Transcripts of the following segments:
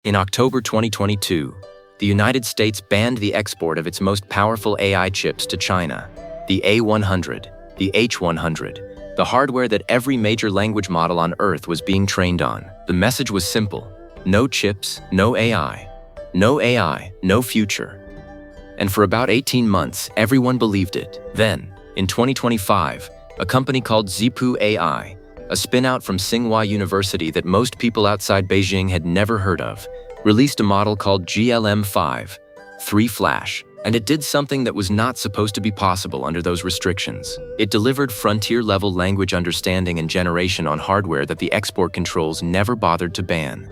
In October 2022, the United States banned the export of its most powerful AI chips to China, the A100, the H100, the hardware that every major language model on Earth was being trained on. The message was simple: no chips, no AI. No AI, no future. And for about 18 months, everyone believed it. Then, in 2025, a company called Zhipu AI, a spin-out from Tsinghua University that most people outside Beijing had never heard of, released a model called GLM-5, 3 Flash, and it did something that was not supposed to be possible under those restrictions. It delivered frontier-level language understanding and generation on hardware that the export controls never bothered to ban.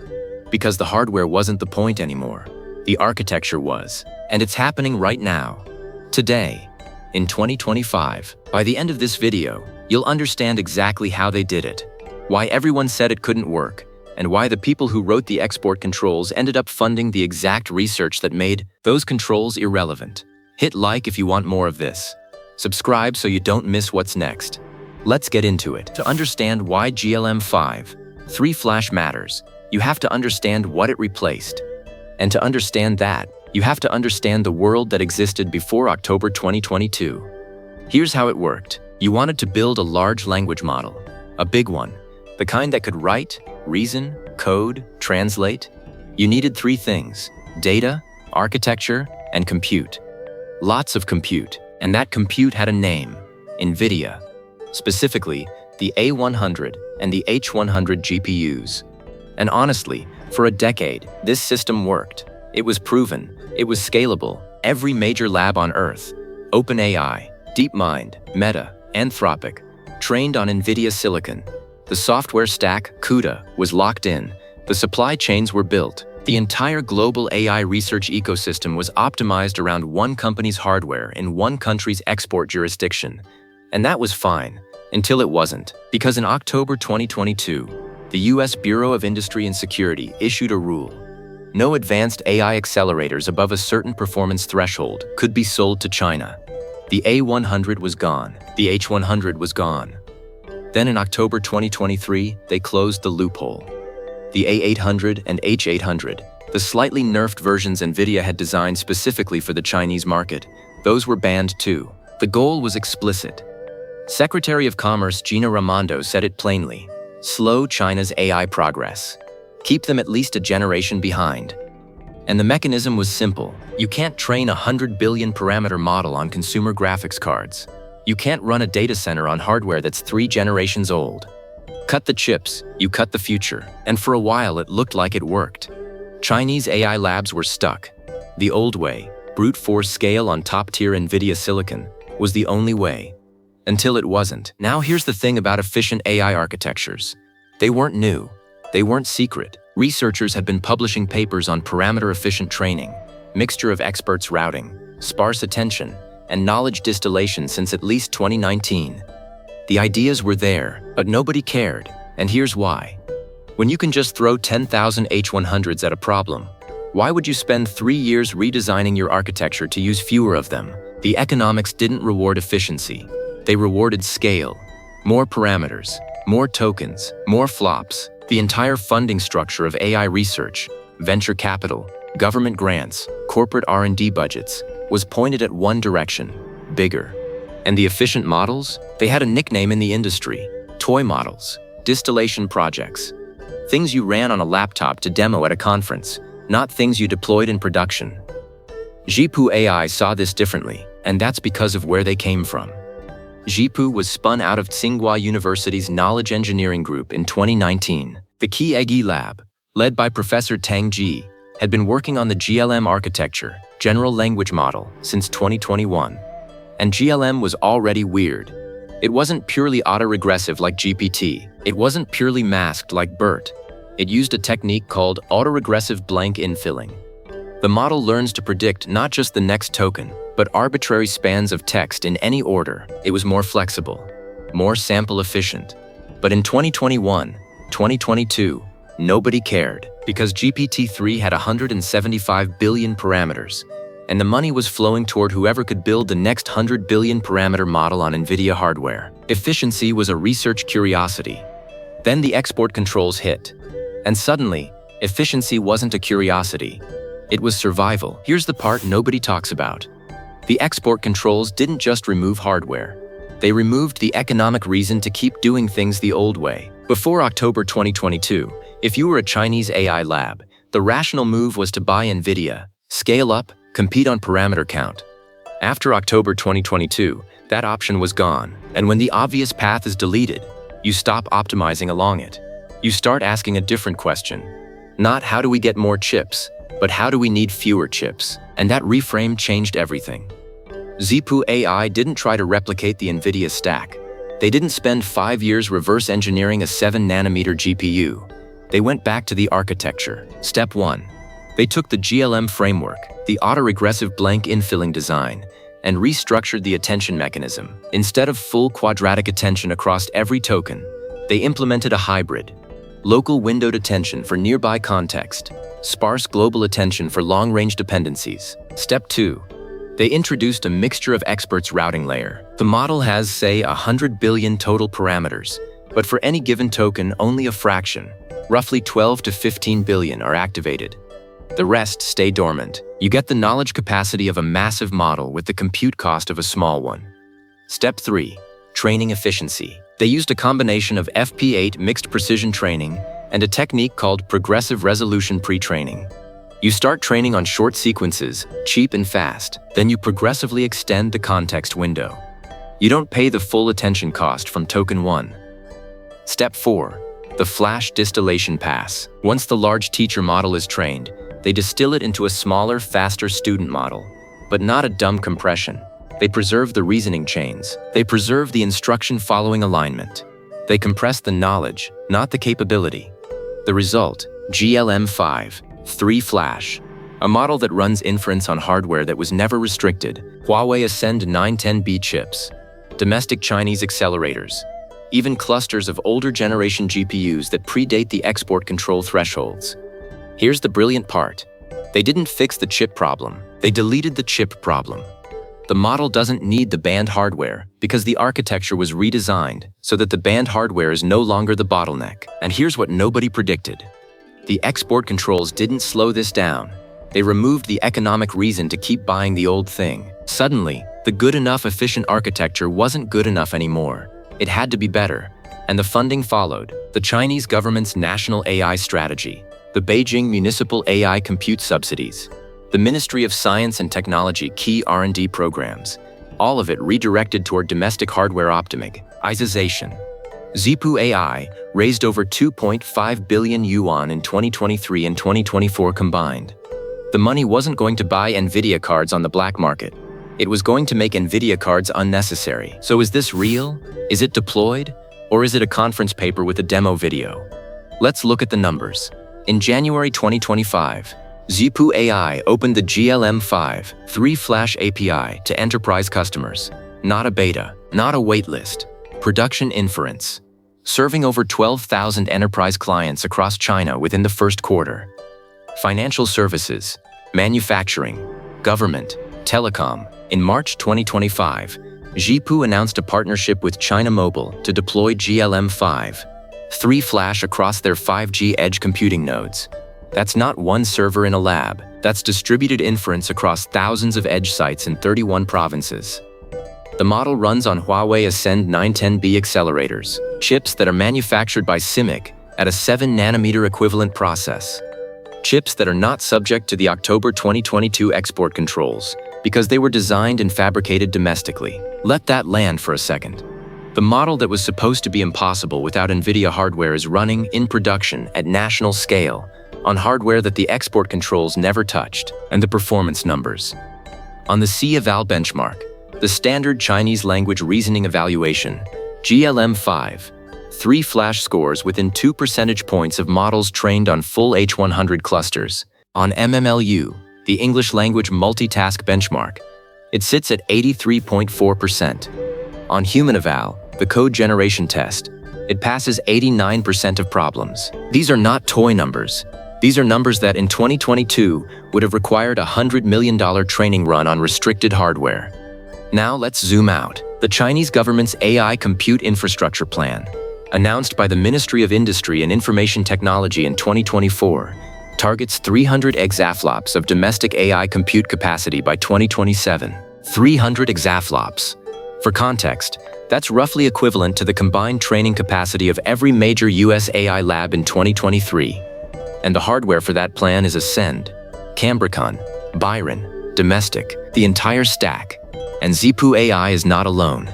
Because the hardware wasn't the point anymore. The architecture was. And it's happening right now. Today, in 2025. By the end of this video, you'll understand exactly how they did it, why everyone said it couldn't work, and why the people who wrote the export controls ended up funding the exact research that made those controls irrelevant. Hit like if you want more of this. Subscribe so you don't miss what's next. Let's get into it. To understand why GLM-5, 3 Flash matters, you have to understand what it replaced. And to understand that, you have to understand the world that existed before October 2022. Here's how it worked. You wanted to build a large language model, a big one, the kind that could write, reason, code, translate. You needed 3 things: data, architecture, and compute. Lots of compute, and that compute had a name: NVIDIA. Specifically, the A100 and the H100 GPUs. And honestly, for a decade, this system worked. It was proven, it was scalable. Every major lab on Earth, OpenAI, DeepMind, Meta, Anthropic, trained on NVIDIA silicon. The software stack, CUDA, was locked in. The supply chains were built. The entire global AI research ecosystem was optimized around one company's hardware in one country's export jurisdiction. And that was fine, until it wasn't. Because in October 2022, the US Bureau of Industry and Security issued a rule. No advanced AI accelerators above a certain performance threshold could be sold to China. The A100 was gone. The H100 was gone. Then in October 2023, they closed the loophole. The A800 and H800, the slightly nerfed versions NVIDIA had designed specifically for the Chinese market, those were banned too. The goal was explicit. Secretary of Commerce Gina Raimondo said it plainly: slow China's AI progress. Keep them at least a generation behind. And the mechanism was simple. You can't train a 100 billion parameter model on consumer graphics cards. You can't run a data center on hardware that's 3 generations old. Cut the chips, you cut the future. And for a while it looked like it worked. Chinese AI labs were stuck. The old way, brute force scale on top-tier NVIDIA silicon, was the only way. Until it wasn't. Now here's the thing about efficient AI architectures. They weren't new. They weren't secret. Researchers had been publishing papers on parameter-efficient training, mixture of experts routing, sparse attention, and knowledge distillation since at least 2019. The ideas were there, but nobody cared, and here's why. When you can just throw 10,000 H100s at a problem, why would you spend 3 years redesigning your architecture to use fewer of them? The economics didn't reward efficiency. They rewarded scale. More parameters, more tokens, more flops. The entire funding structure of AI research, venture capital, government grants, corporate R&D budgets, was pointed at one direction: bigger. And the efficient models? They had a nickname in the industry: toy models, distillation projects. Things you ran on a laptop to demo at a conference, not things you deployed in production. Zhipu AI saw this differently, and that's because of where they came from. Zhipu was spun out of Tsinghua University's Knowledge Engineering Group in 2019. The Key Egi Lab, led by Professor Tang Ji, had been working on the GLM architecture, General Language Model, since 2021. And GLM was already weird. It wasn't purely autoregressive like GPT. It wasn't purely masked like BERT. It used a technique called autoregressive blank infilling. The model learns to predict not just the next token, but arbitrary spans of text in any order. It was more flexible, more sample efficient. But in 2021, 2022, nobody cared, because GPT-3 had 175 billion parameters, and the money was flowing toward whoever could build the next 100 billion parameter model on NVIDIA hardware. Efficiency was a research curiosity. Then the export controls hit, and suddenly, Efficiency wasn't a curiosity. It was survival. Here's the part nobody talks about. The export controls didn't just remove hardware. They removed the economic reason to keep doing things the old way. Before October 2022, if you were a Chinese AI lab, the rational move was to buy NVIDIA, scale up, compete on parameter count. After October 2022, that option was gone, and when the obvious path is deleted, you stop optimizing along it. You start asking a different question. Not how do we get more chips, but how do we need fewer chips? And that reframe changed everything. Zhipu AI didn't try to replicate the NVIDIA stack. They didn't spend 5 years reverse engineering a 7-nanometer GPU. They went back to the architecture. Step 1. They took the GLM framework, the autoregressive blank infilling design, and restructured the attention mechanism. Instead of full quadratic attention across every token, they implemented a hybrid. Local windowed attention for nearby context, sparse global attention for long-range dependencies. Step 2. They introduced a mixture of experts routing layer. The model has, say, 100 billion total parameters, but for any given token, only a fraction, roughly 12 to 15 billion, are activated. The rest stay dormant. You get the knowledge capacity of a massive model with the compute cost of a small one. Step 3. Training efficiency. They used a combination of FP8 mixed precision training and a technique called progressive resolution pre-training. You start training on short sequences, cheap and fast, then you progressively extend the context window. You don't pay the full attention cost from token 1. Step 4. The flash distillation pass. Once the large teacher model is trained, they distill it into a smaller, faster student model, but not a dumb compression. They preserve the reasoning chains. They preserve the instruction-following alignment. They compress the knowledge, not the capability. The result, GLM-5, 3 Flash, a model that runs inference on hardware that was never restricted, Huawei Ascend 910B chips, domestic Chinese accelerators, even clusters of older generation GPUs that predate the export control thresholds. Here's the brilliant part. They didn't fix the chip problem. They deleted the chip problem. The model doesn't need the banned hardware because the architecture was redesigned so that the banned hardware is no longer the bottleneck. And here's what nobody predicted. The export controls didn't slow this down. They removed the economic reason to keep buying the old thing. Suddenly, the good enough efficient architecture wasn't good enough anymore. It had to be better, and the funding followed. The Chinese government's national AI strategy, the Beijing Municipal AI Compute Subsidies, the Ministry of Science and Technology key R&D programs, all of it redirected toward domestic hardware optimization. Zhipu AI raised over 2.5 billion yuan in 2023 and 2024 combined. The money wasn't going to buy NVIDIA cards on the black market. It was going to make NVIDIA cards unnecessary. So is this real? Is it deployed? Or is it a conference paper with a demo video? Let's look at the numbers. In January 2025, Zhipu AI opened the GLM-5 3 Flash API to enterprise customers. Not a beta, not a waitlist. Production inference. Serving over 12,000 enterprise clients across China within the first quarter. Financial services, manufacturing, government, telecom. In March 2025, Zhipu announced a partnership with China Mobile to deploy GLM-5 3 Flash across their 5G edge computing nodes. That's not one server in a lab. That's distributed inference across thousands of edge sites in 31 provinces. The model runs on Huawei Ascend 910B accelerators, chips that are manufactured by CIMIC at a 7-nanometer equivalent process. Chips that are not subject to the October 2022 export controls because they were designed and fabricated domestically. Let that land for a second. The model that was supposed to be impossible without NVIDIA hardware is running in production at national scale on hardware that the export controls never touched, and the performance numbers. On the C-eval benchmark, the standard Chinese language reasoning evaluation, GLM-5, 3 Flash scores within 2 percentage points of models trained on full H100 clusters. On MMLU, the English language multitask benchmark, it sits at 83.4%. On human eval, the code generation test, it passes 89% of problems. These are not toy numbers. These are numbers that in 2022 would have required a $100 million training run on restricted hardware. Now let's zoom out. The Chinese government's AI compute infrastructure plan. announced by the Ministry of Industry and Information Technology in 2024, targets 300 exaflops of domestic AI compute capacity by 2027. 300 exaflops. For context, that's roughly equivalent to the combined training capacity of every major US AI lab in 2023. And the hardware for that plan is Ascend, Cambricon, Byron, Domestic, the entire stack. And Zhipu AI is not alone.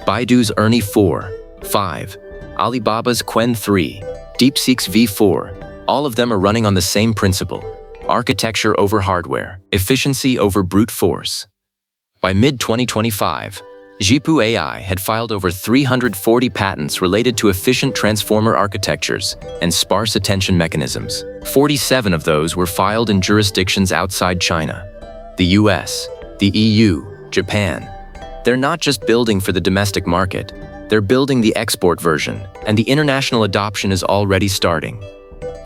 Baidu's Ernie 4, 5, Alibaba's Qwen 3, DeepSeek's V4, all of them are running on the same principle: architecture over hardware, efficiency over brute force. By mid-2025, Zhipu AI had filed over 340 patents related to efficient transformer architectures and sparse attention mechanisms. 47 of those were filed in jurisdictions outside China: the US, the EU, Japan. They're not just building for the domestic market, they're building the export version, and the international adoption is already starting.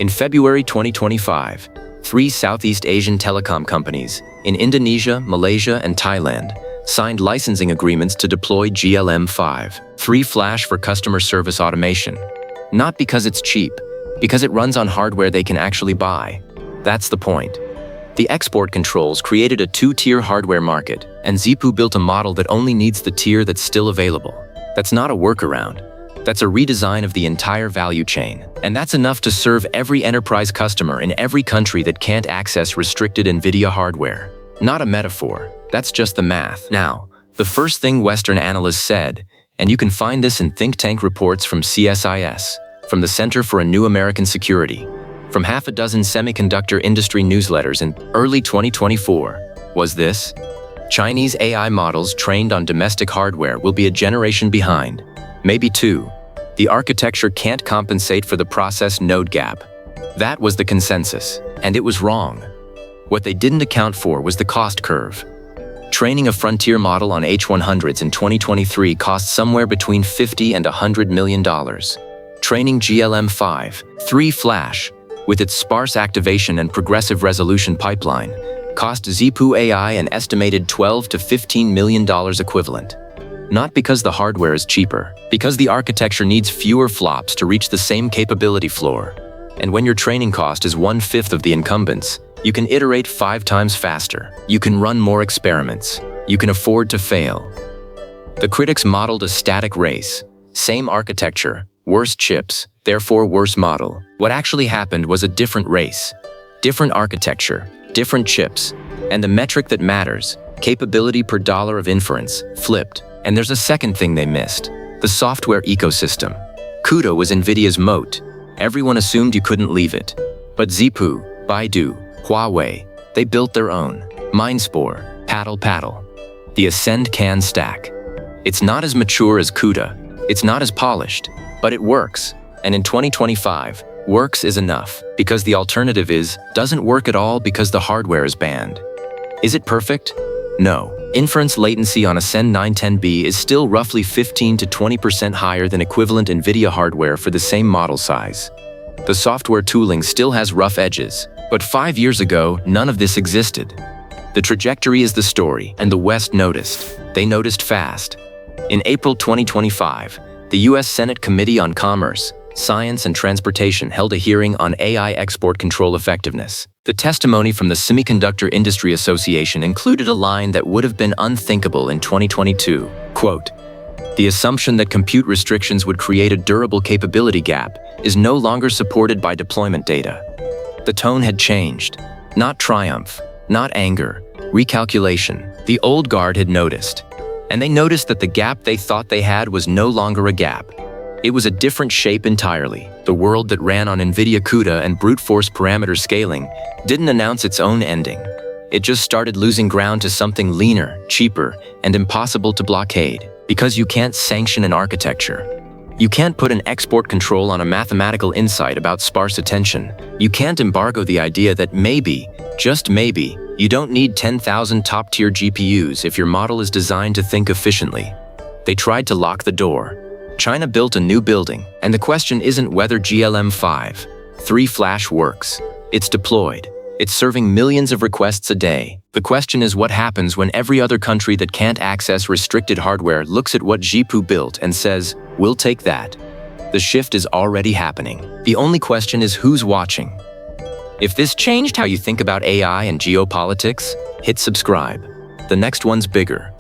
In February 2025, 3 Southeast Asian telecom companies in Indonesia, Malaysia, and Thailand signed licensing agreements to deploy GLM-5, 3 Flash for customer service automation. Not because it's cheap, because it runs on hardware they can actually buy. That's the point. The export controls created a 2-tier hardware market, and Zhipu built a model that only needs the tier that's still available. That's not a workaround. That's a redesign of the entire value chain. And that's enough to serve every enterprise customer in every country that can't access restricted NVIDIA hardware. Not a metaphor. That's just the math. Now, the first thing Western analysts said, and you can find this in think tank reports from CSIS, from the Center for a New American Security, from half a dozen semiconductor industry newsletters in early 2024, was this: Chinese AI models trained on domestic hardware will be a generation behind, maybe 2. The architecture can't compensate for the process node gap. That was the consensus, and it was wrong. What they didn't account for was the cost curve. Training a frontier model on H100s in 2023 cost somewhere between $50 and $100 million. Training GLM-5, 3 Flash, with its sparse activation and progressive resolution pipeline, cost Zhipu AI an estimated $12 to $15 million equivalent. Not because the hardware is cheaper, because the architecture needs fewer flops to reach the same capability floor. And when your training cost is 1/5 of the incumbents, you can iterate 5 times faster. You can run more experiments. You can afford to fail. The critics modeled a static race. Same architecture, worse chips, therefore worse model. What actually happened was a different race. Different architecture, different chips, and the metric that matters, capability per dollar of inference, flipped. And there's a second thing they missed: the software ecosystem. CUDA was NVIDIA's moat. Everyone assumed you couldn't leave it. But Zhipu, Baidu, Huawei, they built their own. Mindspore, Paddle. The Ascend CAN stack. It's not as mature as CUDA. It's not as polished, but it works. And in 2025, works is enough, because the alternative doesn't work at all because the hardware is banned. Is it perfect? No. Inference latency on Ascend 910B is still roughly 15 to 20% higher than equivalent NVIDIA hardware for the same model size. The software tooling still has rough edges, but 5 years ago, none of this existed. The trajectory is the story, and the West noticed. They noticed fast. In April 2025, the US Senate Committee on Commerce, Science and Transportation held a hearing on AI export control effectiveness. The testimony from the Semiconductor Industry Association included a line that would have been unthinkable in 2022. Quote, "The assumption that compute restrictions would create a durable capability gap is no longer supported by deployment data." The tone had changed. Not triumph, not anger, recalculation. The old guard had noticed. And they noticed that the gap they thought they had was no longer a gap. It was a different shape entirely. The world that ran on NVIDIA CUDA and brute force parameter scaling didn't announce its own ending. It just started losing ground to something leaner, cheaper, and impossible to blockade. Because you can't sanction an architecture. You can't put an export control on a mathematical insight about sparse attention. You can't embargo the idea that maybe, just maybe, you don't need 10,000 top-tier GPUs if your model is designed to think efficiently. They tried to lock the door. China built a new building, and the question isn't whether GLM-5, 3 Flash works. It's deployed. It's serving millions of requests a day. The question is what happens when every other country that can't access restricted hardware looks at what Zhipu built and says, "We'll take that." The shift is already happening. The only question is who's watching. If this changed how you think about AI and geopolitics, hit subscribe. The next one's bigger.